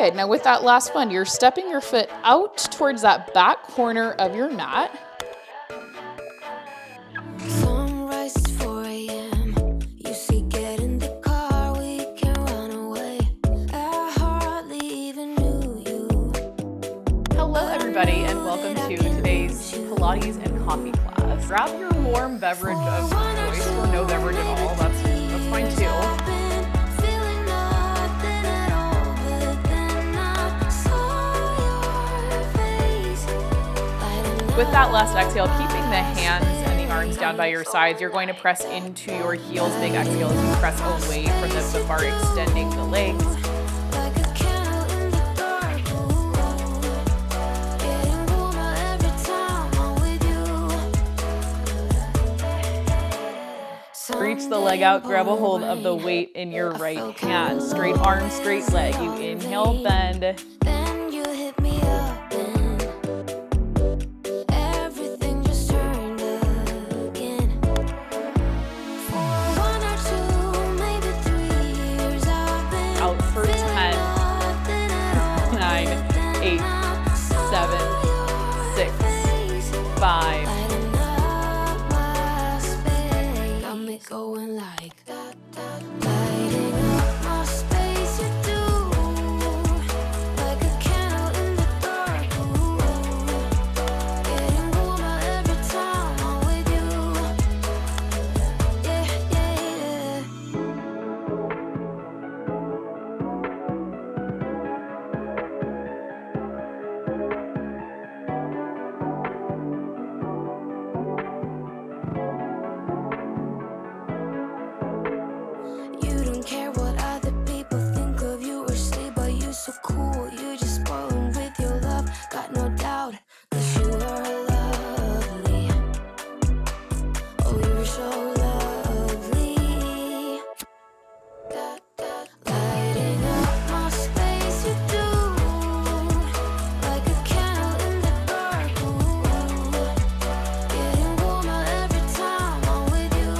Good. Now with that last one, you're stepping your foot out towards that back corner of your mat. Sunrise is 4 a.m. You see, get in the car, we can run away. I hardly even knew you. Hello everybody and welcome to today's Pilates and coffee class. Grab your warm beverage of choice or no beverage at all, that's fine too. With that last exhale, keeping the hands and the arms down by your sides, you're going to press into your heels. Big exhale as you press away from the bar, extending the legs. Reach the leg out, grab a hold of the weight in your right hand. Straight arm, straight leg. You inhale, bend. Going like that, lighting up my space. You do like a candle in the dark. Getting warmer every time I'm with you. Yeah, yeah, You don't care what other people think of you or say, but you're so cool. You just spoiling with your love. Got no doubt that you are lovely. Oh, you're so lovely. Lighting up my space, you do like a candle in the dark. Getting warmer every time I'm with you.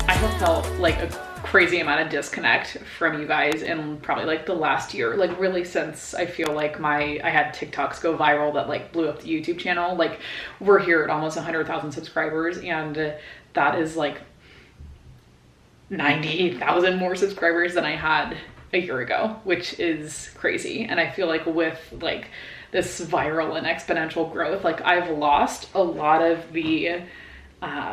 I have felt like a crazy amount of disconnect from you guys in probably like the last year, like really since I feel like I had TikToks go viral that like blew up the YouTube channel. Like we're here at almost 100,000 subscribers and that is like 90,000 more subscribers than I had a year ago, which is crazy. And I feel like with like this viral and exponential growth, like I've lost a lot of the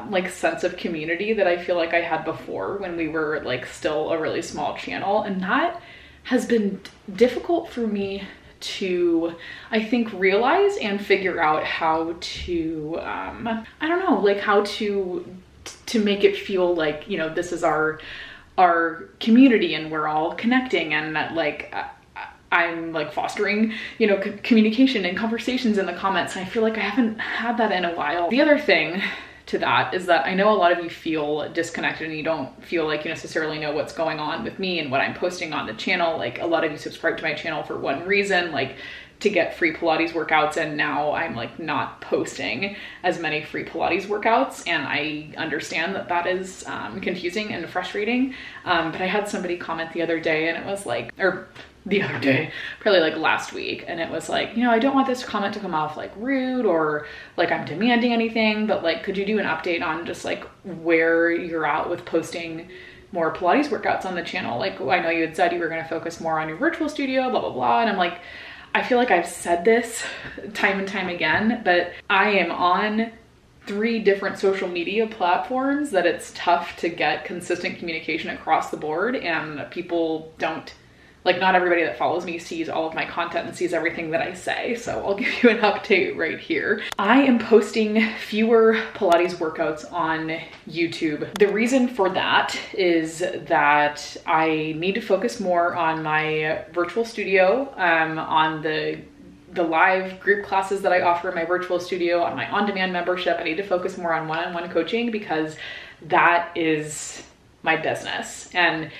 like sense of community that I feel like I had before when we were like still a really small channel. And that has been difficult for me to, I think, realize and figure out how to, I don't know, like how to make it feel like, you know, this is our community and we're all connecting and like, I'm like fostering, you know, communication and conversations in the comments. And I feel like I haven't had that in a while. The other thing to that is that I know a lot of you feel disconnected and you don't feel like you necessarily know what's going on with me and what I'm posting on the channel. Like a lot of you subscribe to my channel for one reason, like to get free Pilates workouts, and now I'm like not posting as many free Pilates workouts, and I understand that that is confusing and frustrating. But I had somebody comment the other day and it was like, or the other day, probably like last week, and it was like, you know, I don't want this comment to come off like rude or like I'm demanding anything, but like, could you do an update on just like where you're at with posting more Pilates workouts on the channel? Like, I know you had said you were going to focus more on your virtual studio, blah, blah, blah. And I'm like, I feel like I've said this time and time again, but I am on 3 different social media platforms that it's tough to get consistent communication across the board, and people don't, like not everybody that follows me sees all of my content and sees everything that I say. So I'll give you an update right here. I am posting fewer Pilates workouts on YouTube. The reason for that is that I need to focus more on my virtual studio, on the live group classes that I offer in my virtual studio, on my on-demand membership. I need to focus more on one-on-one coaching because that is my business. And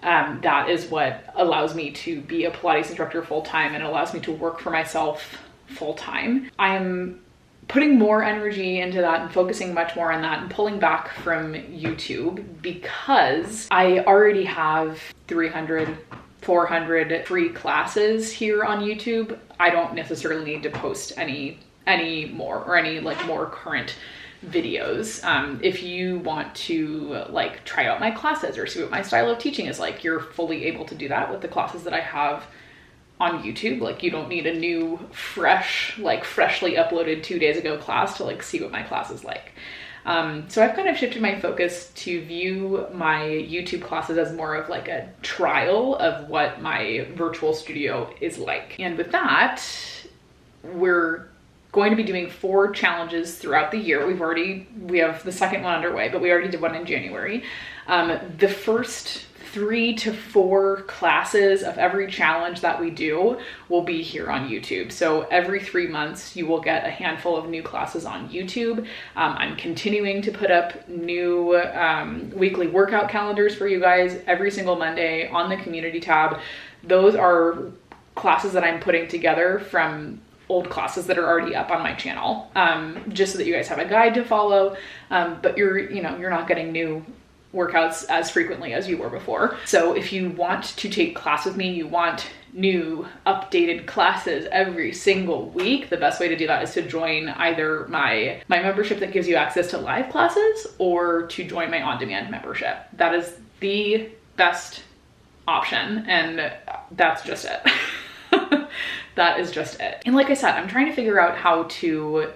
that is what allows me to be a Pilates instructor full-time and allows me to work for myself full-time. I'm putting more energy into that and focusing much more on that and pulling back from YouTube, because I already have 300, 400 free classes here on YouTube. I don't necessarily need to post any more or any like more current videos. If you want to like try out my classes or see what my style of teaching is like, you're fully able to do that with the classes that I have on YouTube. Like, you don't need a new freshly uploaded 2 days ago class to like see what my class is like. So I've kind of shifted my focus to view my YouTube classes as more of like a trial of what my virtual studio is like. And with that, we're going to be doing 4 challenges throughout the year. We have the second one underway, but we already did one in January. The first 3 to 4 classes of every challenge that we do will be here on YouTube. So every 3 months, you will get a handful of new classes on YouTube. I'm continuing to put up new weekly workout calendars for you guys every single Monday on the community tab. Those are classes that I'm putting together from old classes that are already up on my channel, just so that you guys have a guide to follow. But you're not getting new workouts as frequently as you were before. So if you want to take class with me, you want new updated classes every single week, the best way to do that is to join either my membership that gives you access to live classes, or to join my on-demand membership. That is the best option, and that's just it. That is just it. And like I said, I'm trying to figure out how to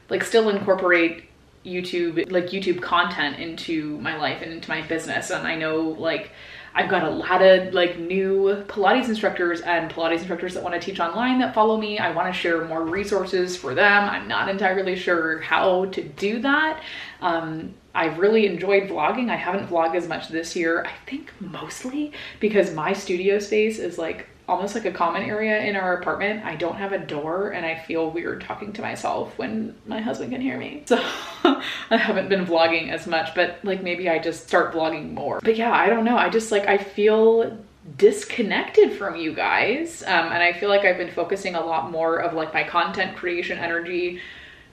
like still incorporate YouTube content into my life and into my business. And I know like I've got a lot of like new Pilates instructors and Pilates instructors that want to teach online that follow me. I want to share more resources for them. I'm not entirely sure how to do that. I've really enjoyed vlogging. I haven't vlogged as much this year. I think mostly because my studio space is like almost like a common area in our apartment. I don't have a door and I feel weird talking to myself when my husband can hear me. So I haven't been vlogging as much, but like maybe I just start vlogging more. But yeah, I don't know. I just like, I feel disconnected from you guys. And I feel like I've been focusing a lot more of like my content creation energy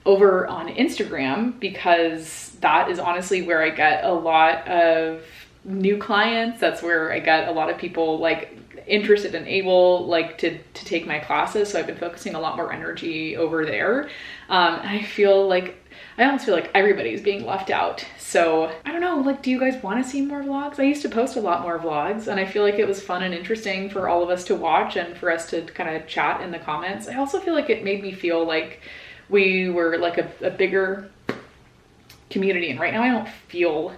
over on Instagram, because that is honestly where I get a lot of new clients. That's where I get a lot of people like interested and able like to take my classes. So I've been focusing a lot more energy over there. I almost feel like everybody's being left out. So I don't know, like, do you guys want to see more vlogs? I used to post a lot more vlogs, and I feel like it was fun and interesting for all of us to watch and for us to kind of chat in the comments. I also feel like it made me feel like we were like a bigger community. And right now I don't feel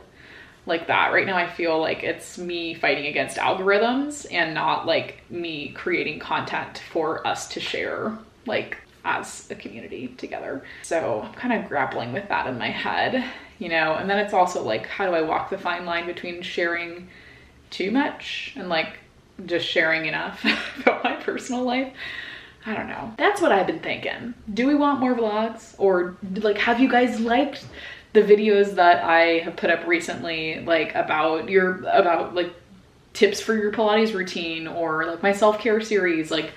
like that. Right now I feel like it's me fighting against algorithms and not like me creating content for us to share like as a community together. So I'm kind of grappling with that in my head, you know. And then it's also like, how do I walk the fine line between sharing too much and like just sharing enough about my personal life? I don't know. That's what I've been thinking. Do we want more vlogs? Or like, have you guys liked the videos that I have put up recently, like about like tips for your Pilates routine, or like my self-care series? Like,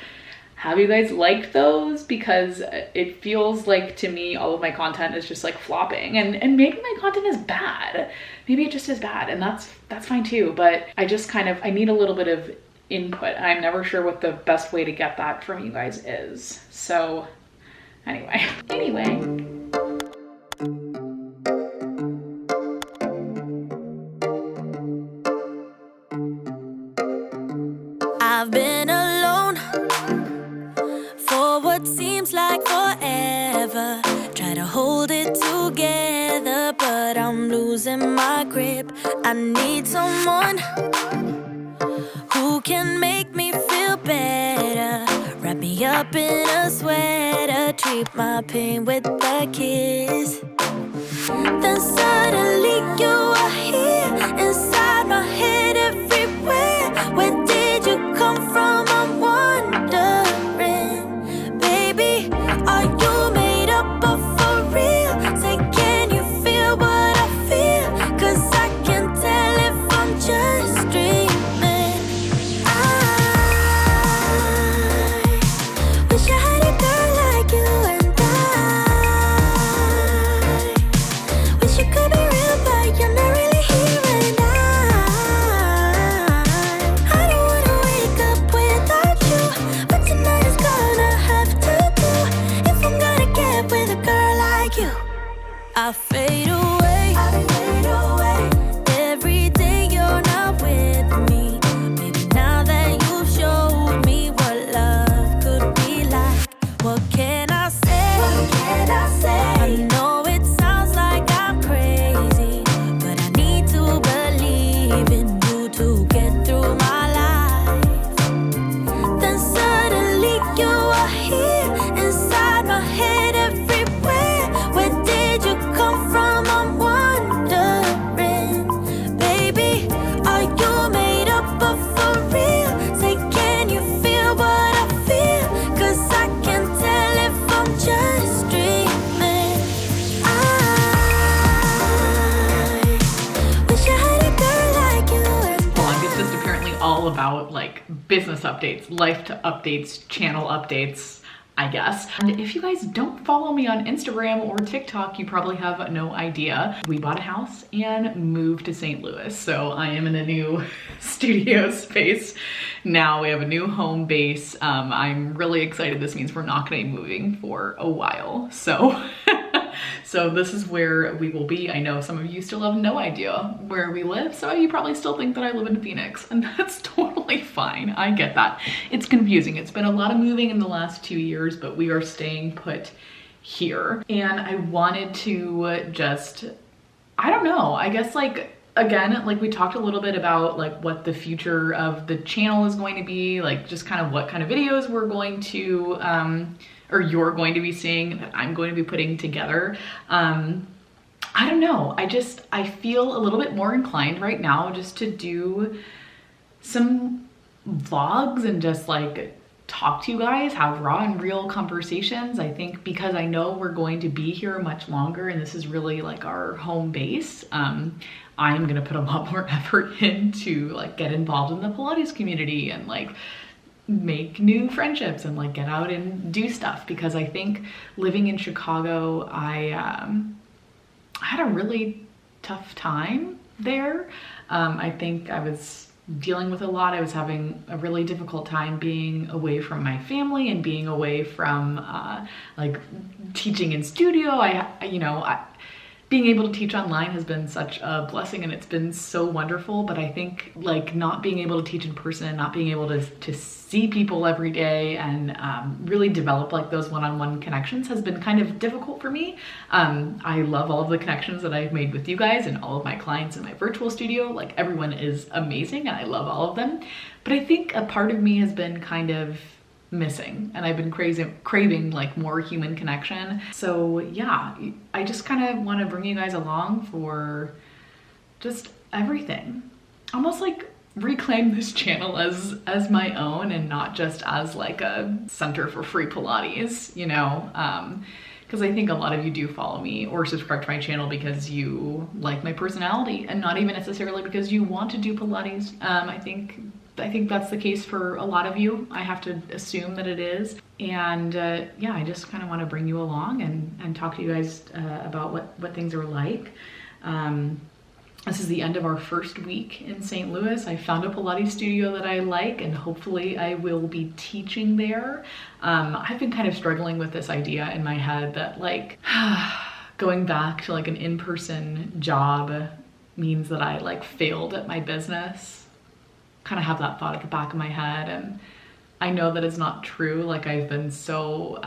have you guys liked those? Because it feels like to me all of my content is just like flopping, and maybe my content is bad. Maybe it just is bad, and that's fine too. But I just I need a little bit of input, and I'm never sure what the best way to get that from you guys is. So anyway. I've been alone for what seems like forever. Try to hold it together, but I'm losing my grip. I need someone who can make me feel better. Wrap me up in a sweater, treat my pain with a kiss. Then suddenly you are here, inside my head, everywhere. Where did you come from? I'm wondering, baby, are you made up of for real? Say, can you feel what I feel? 'Cause I can tell if I'm just dreaming. I wish I had a girl like you, and I fade away. Every day you're not with me. Maybe now that you've showed me what love could be like, what can I say? I know it sounds like I'm crazy, but I need to believe in you to get through my life. Then suddenly you are here inside my head everywhere. Where did you come from? I'm wondering, baby, are you made up of for real? Say, can you feel what I feel? 'Cause I can tell if I'm just dreaming. I wish I had a girl like you. Blog is just apparently all about like business updates, life updates, channel updates, I guess. And if you guys don't follow me on Instagram or TikTok, you probably have no idea. We bought a house and moved to St. Louis. So I am in a new studio space now. We have a new home base. I'm really excited. This means we're not gonna be moving for a while. So so this is where we will be. I know some of you still have no idea where we live, so you probably still think that I live in Phoenix, and that's totally fine. I get that. It's confusing. It's been a lot of moving in the last 2 years, but we are staying put here. And I wanted to just, I don't know, I guess like, again, like we talked a little bit about like what the future of the channel is going to be, like just kind of what kind of videos we're going to, or you're going to be seeing, that I'm going to be putting together. I don't know. I feel a little bit more inclined right now just to do some vlogs and just like talk to you guys, have raw and real conversations. I think because I know we're going to be here much longer and this is really like our home base, I'm gonna put a lot more effort into like get involved in the Pilates community and like make new friendships and like get out and do stuff, because I think living in Chicago, I had a really tough time there. I think I was dealing with a lot. I was having a really difficult time being away from my family and being away from like teaching in studio. Being able to teach online has been such a blessing and it's been so wonderful, but I think like not being able to teach in person and not being able to see people every day and really develop like those one-on-one connections has been kind of difficult for me. I love all of the connections that I've made with you guys and all of my clients in my virtual studio. Like everyone is amazing and I love all of them, but I think a part of me has been kind of missing and I've been craving like more human connection. So yeah, I just kind of want to bring you guys along for just everything. Almost like reclaim this channel as my own and not just as like a center for free Pilates, you know? Because I think a lot of you do follow me or subscribe to my channel because you like my personality and not even necessarily because you want to do Pilates. I think that's the case for a lot of you. I have to assume that it is. And yeah, I just kind of want to bring you along and talk to you guys about what things are like. This is the end of our first week in St. Louis. I found a Pilates studio that I like and hopefully I will be teaching there. I've been kind of struggling with this idea in my head that like going back to like an in-person job means that I like failed at my business. Kind of have that thought at the back of my head, and I know that it's not true. Like I've been so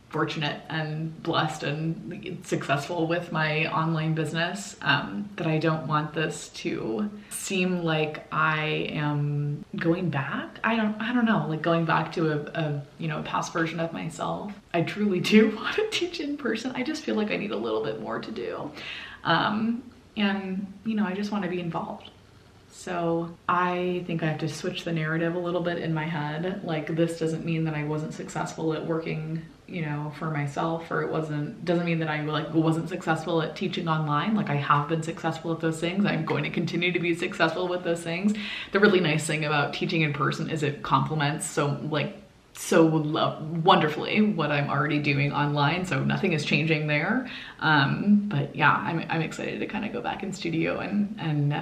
fortunate and blessed and successful with my online business that I don't want this to seem like I am going back. I don't know, like going back to a past version of myself. I truly do want to teach in person. I just feel like I need a little bit more to do, and I just want to be involved. So I think I have to switch the narrative a little bit in my head. Like this doesn't mean that I wasn't successful at working, for myself, or doesn't mean that I like wasn't successful at teaching online. Like I have been successful at those things. I'm going to continue to be successful with those things. The really nice thing about teaching in person is it complements wonderfully what I'm already doing online, so nothing is changing there. But yeah, I'm excited to kind of go back in studio and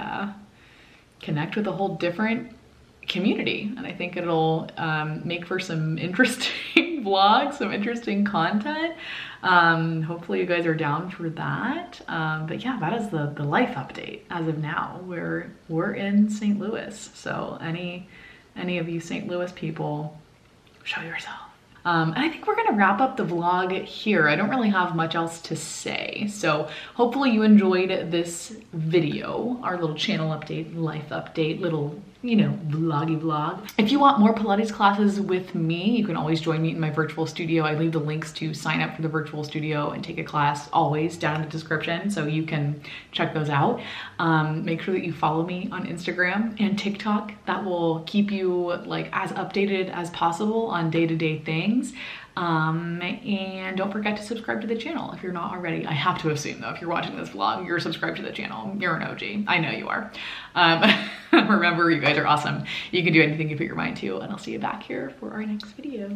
connect with a whole different community, and I think it'll make for some interesting interesting vlog, some interesting content. Hopefully you guys are down for that. But yeah, that is the life update as of now. We're in St. Louis. So any of you St. Louis people, show yourself. And I think we're gonna wrap up the vlog here. I don't really have much else to say. So hopefully you enjoyed this video, our little channel update, life update, little, you know, vloggy vlog. If you want more Pilates classes with me, you can always join me in my virtual studio. I leave the links to sign up for the virtual studio and take a class always down in the description, so you can check those out. Make sure that you follow me on Instagram and TikTok. That will keep you like as updated as possible on day-to-day things. And don't forget to subscribe to the channel if you're not already. I have to assume though, if you're watching this vlog, you're subscribed to the channel. You're an OG. I know you are. Remember, you guys are awesome. You can do anything you put your mind to, and I'll see you back here for our next video.